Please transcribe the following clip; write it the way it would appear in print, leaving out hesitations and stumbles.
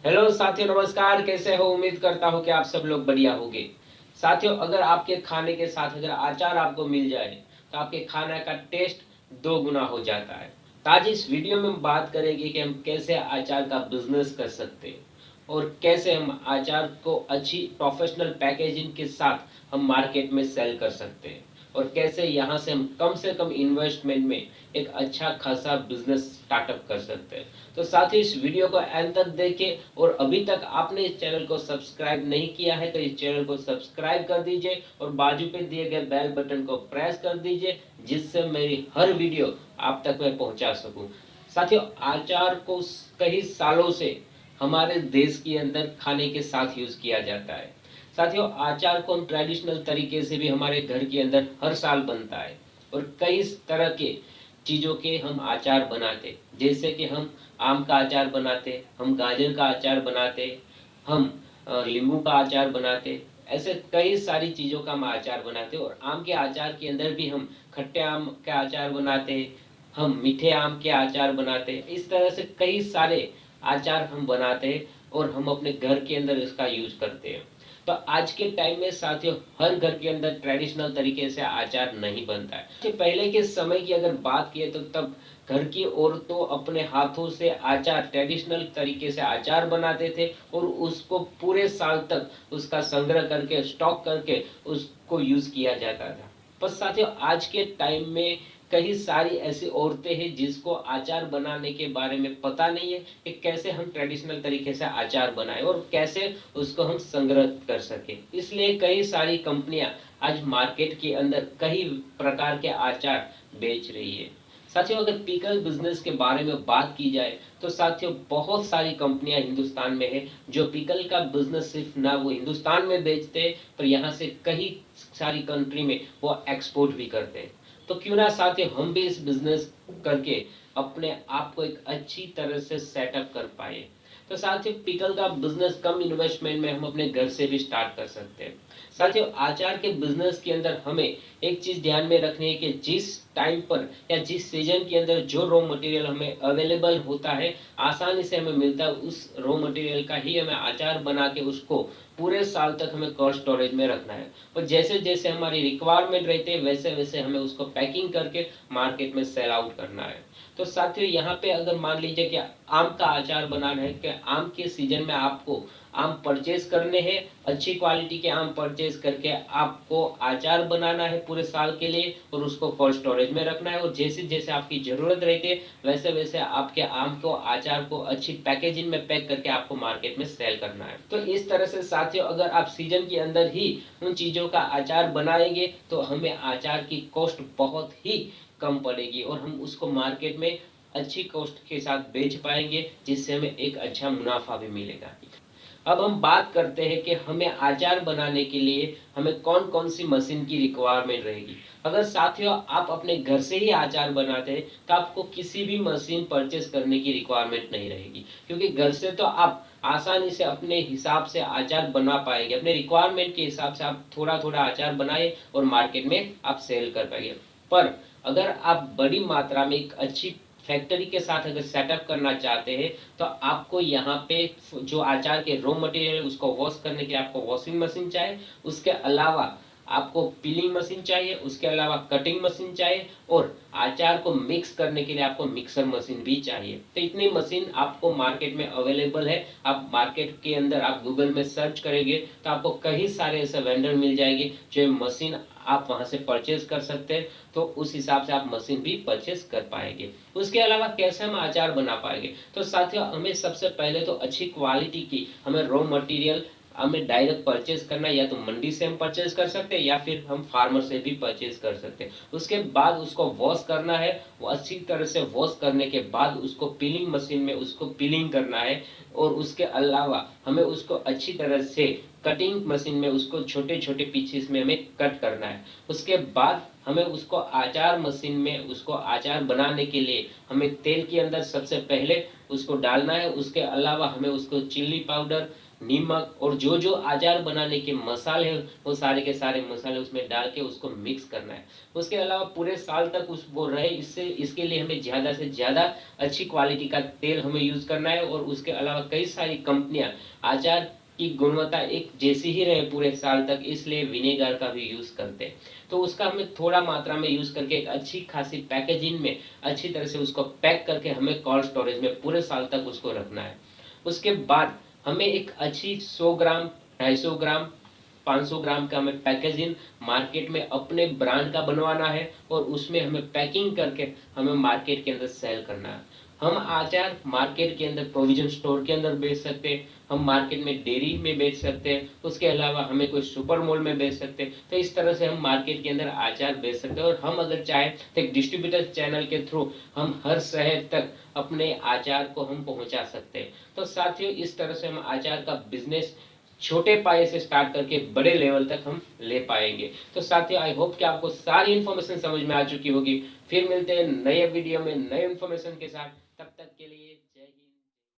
Hello साथियों, नमस्कार। कैसे हो? उम्मीद करता हूँ कि आप सब लोग बढ़िया होंगे। साथियों, अगर आपके खाने के साथ अगर अचार आपको मिल जाए तो आपके खाने का टेस्ट दो गुना हो जाता है। तो आज इस वीडियो में हम बात करेंगे कि हम कैसे अचार का बिजनेस कर सकते हैं और कैसे हम अचार को अच्छी प्रोफेशनल पैकेजिंग के साथ हम मार्केट में सेल कर सकते हैं और कैसे यहाँ से कम इन्वेस्टमेंट में एक अच्छा खासा बिजनेस स्टार्टअप कर सकते हैं। तो साथ ही इस वीडियो को एंड तक देखें और अभी तक आपने इस चैनल को सब्सक्राइब नहीं किया है तो इस चैनल को सब्सक्राइब कर दीजिए और बाजू पे दिए गए बेल बटन को प्रेस कर दीजिए, जिससे मेरी हर वीडियो आप तक मैं पहुंचा सकूं। साथियों, अचार को कई सालों से हमारे देश के अंदर खाने के साथ यूज किया जाता है। साथियों, अचार को हम ट्रेडिशनल तरीके से भी हमारे घर के अंदर हर साल बनता है और कई तरह के चीजों के हम अचार बनाते, जैसे कि हम आम का अचार बनाते, हम गाजर का अचार बनाते, हम नींबू का अचार बनाते। ऐसे कई सारी चीजों का हम अचार बनाते और आम के अचार के अंदर भी हम खट्टे आम का अचार बनाते, हम मीठे आम के अचार बनाते। इस तरह से कई सारे अचार हम बनाते और हम अपने घर के अंदर इसका यूज करते हैं। तो आज के टाइम में साथियों, हर घर के अंदर ट्रेडिशनल तरीके से अचार नहीं बनता है। कि पहले के समय की अगर बात किए तो तब घर की औरतों अपने हाथों से अचार ट्रेडिशनल तरीके से अचार बनाते थे और उसको पूरे साल तक उसका संग्रह करके स्टॉक करके उसको यूज किया जाता था। पर साथियों, आज के टाइम में कई सारी ऐसी औरतें हैं जिसको अचार बनाने के बारे में पता नहीं है कि कैसे हम ट्रेडिशनल तरीके से अचार बनाएं और कैसे उसको हम संग्रह कर सके। इसलिए कई सारी कंपनियां आज मार्केट के अंदर कई प्रकार के अचार बेच रही है। साथियों, अगर पिकल बिजनेस के बारे में बात की जाए तो साथियों, बहुत सारी कंपनियां हिंदुस्तान में है जो पिकल का बिजनेस सिर्फ ना वो हिंदुस्तान में बेचते हैं पर यहाँ से कई सारी कंट्री में वो एक्सपोर्ट भी करते हैं। तो क्यों ना साथियों, हम भी इस बिजनेस करके अपने आप को एक अच्छी तरह से सेटअप कर पाए। तो साथियों, पिकल का बिजनेस कम इन्वेस्टमेंट में हम अपने घर से भी स्टार्ट कर सकते हैं। साथियों, अचार के बिजनेस के अंदर हमें एक चीज ध्यान में रखनी है कि जिस टाइम पर या जिस सीजन के अंदर जो रॉ मटेरियल हमें अवेलेबल होता है, आसानी से हमें मिलता है, उस रॉ मटेरियल का ही हमें अचार बना के उसको पूरे साल तक हमें कोल्ड स्टोरेज में रखना है और जैसे जैसे हमारी रिक्वायरमेंट रहती है वैसे वैसे हमें उसको पैकिंग करके मार्केट में सेल आउट करना है। तो साथियों, यहाँ पे अगर मान लीजिए कि आम का अचार बनाना है कि आम के सीजन में आपको आम परचेज करने हैं, अच्छी क्वालिटी के आम परचेज करके आपको अचार बनाना है पूरे साल के लिए और उसको कोल्ड स्टोरेज में रखना है और जैसे जैसे आपकी जरूरत रहती है वैसे वैसे आपके आम को अचार को अच्छी पैकेजिंग में पैक करके आपको मार्केट में सेल करना है। तो इस तरह से साथियों, अगर आप सीजन के अंदर ही उन चीजों का अचार बनाएंगे तो हमें अचार की कॉस्ट बहुत ही कम पड़ेगी और हम उसको मार्केट में अच्छी कॉस्ट के साथ बेच पाएंगे, जिससे हमें एक अच्छा मुनाफा भी मिलेगा। अब हम बात करते हैं कि हमें अचार बनाने के लिए हमें कौन कौन सी मशीन की रिक्वायरमेंट रहेगी। अगर साथियों आप अपने घर से ही अचार बनाते हैं तो आपको किसी भी मशीन परचेस करने की रिक्वायरमेंट नहीं रहेगी, क्योंकि घर से तो आप आसानी से अपने हिसाब से अचार बना पाएंगे। अपने रिक्वायरमेंट के हिसाब से आप थोड़ा थोड़ा अचार बनाए और मार्केट में आप सेल कर पाएंगे। पर अगर आप बड़ी मात्रा में एक अच्छी फैक्ट्री के साथ अगर सेटअप करना चाहते हैं तो आपको यहाँ पे जो अचार के रॉ मटेरियल है उसको वॉश करने के लिए आपको वॉशिंग मशीन चाहिए, उसके अलावा आपको पीलिंग मशीन चाहिए, उसके अलावा कटिंग मशीन चाहिए और अचार को मिक्स करने के लिए आपको मिक्सर मशीन भी चाहिए। तो इतनी मशीन आपको मार्केट में अवेलेबल है। आप मार्केट के अंदर आप गूगल में सर्च करेंगे तो आपको कई सारे ऐसे वेंडर मिल जाएंगे जो मशीन आप वहां से परचेज कर सकते हैं। तो उस हिसाब से आप मशीन भी परचेज कर पाएंगे। उसके अलावा कैसे हम अचार बना पाएंगे, तो साथियों हमें सबसे पहले तो अच्छी क्वालिटी की हमें रॉ मटेरियल हमें डायरेक्ट परचेज करना, या तो मंडी से हम परचेज कर सकते हैं या फिर हम फार्मर से भी परचेज कर सकते हैं। उसके बाद उसको वॉश करना है, वो अच्छी तरह से वॉश करने के बाद उसको पीलिंग मशीन में उसको पीलिंग करना है और उसके अलावा हमें उसको अच्छी तरह से कटिंग मशीन में उसको छोटे छोटे पीसेस में हमें कट करना है। उसके बाद हमें उसको अचार मशीन में उसको अचार बनाने के लिए हमें तेल के अंदर सबसे पहले उसको डालना है। उसके अलावा हमें उसको चिल्ली पाउडर, नमक और जो जो अचार बनाने के मसाले हैं वो सारे के सारे मसाले उसमें डाल के उसको मिक्स करना है। उसके अलावा पूरे साल तक उस वो रहे, इससे इसके लिए हमें ज़्यादा से ज़्यादा अच्छी क्वालिटी का तेल हमें यूज़ करना है। और उसके अलावा कई सारी कंपनियां अचार की गुणवत्ता एक जैसी ही रहे पूरे साल तक, इसलिए विनेगर का भी यूज़ करते हैं। तो उसका हमें थोड़ा मात्रा में यूज़ करके एक अच्छी खासी पैकेजिंग में अच्छी तरह से उसको पैक करके हमें कोल्ड स्टोरेज में पूरे साल तक उसको रखना है। उसके बाद हमें एक अच्छी 100 ग्राम, 250 ग्राम, 500 ग्राम का हमें पैकेजिंग मार्केट में अपने ब्रांड का बनवाना है और उसमें हमें पैकिंग करके हमें मार्केट के अंदर सेल करना है। हम अचार मार्केट के अंदर प्रोविजन स्टोर के अंदर बेच सकते हैं, हम मार्केट में डेयरी में बेच सकते हैं, उसके अलावा हमें कोई सुपर मॉल में बेच सकते हैं। तो इस तरह से हम मार्केट के अंदर अचार बेच सकते हैं। और हम अगर चाहें तो एक डिस्ट्रीब्यूटर चैनल के थ्रू हम हर शहर तक अपने अचार को हम पहुंचा सकते हैं। तो साथियों, इस तरह से हम अचार का बिजनेस छोटे पाए से स्टार्ट करके बड़े लेवल तक हम ले पाएंगे। तो साथियों, आई होप कि आपको सारी इन्फॉर्मेशन समझ में आ चुकी होगी। फिर मिलते हैं नए वीडियो में नए इन्फॉर्मेशन के साथ।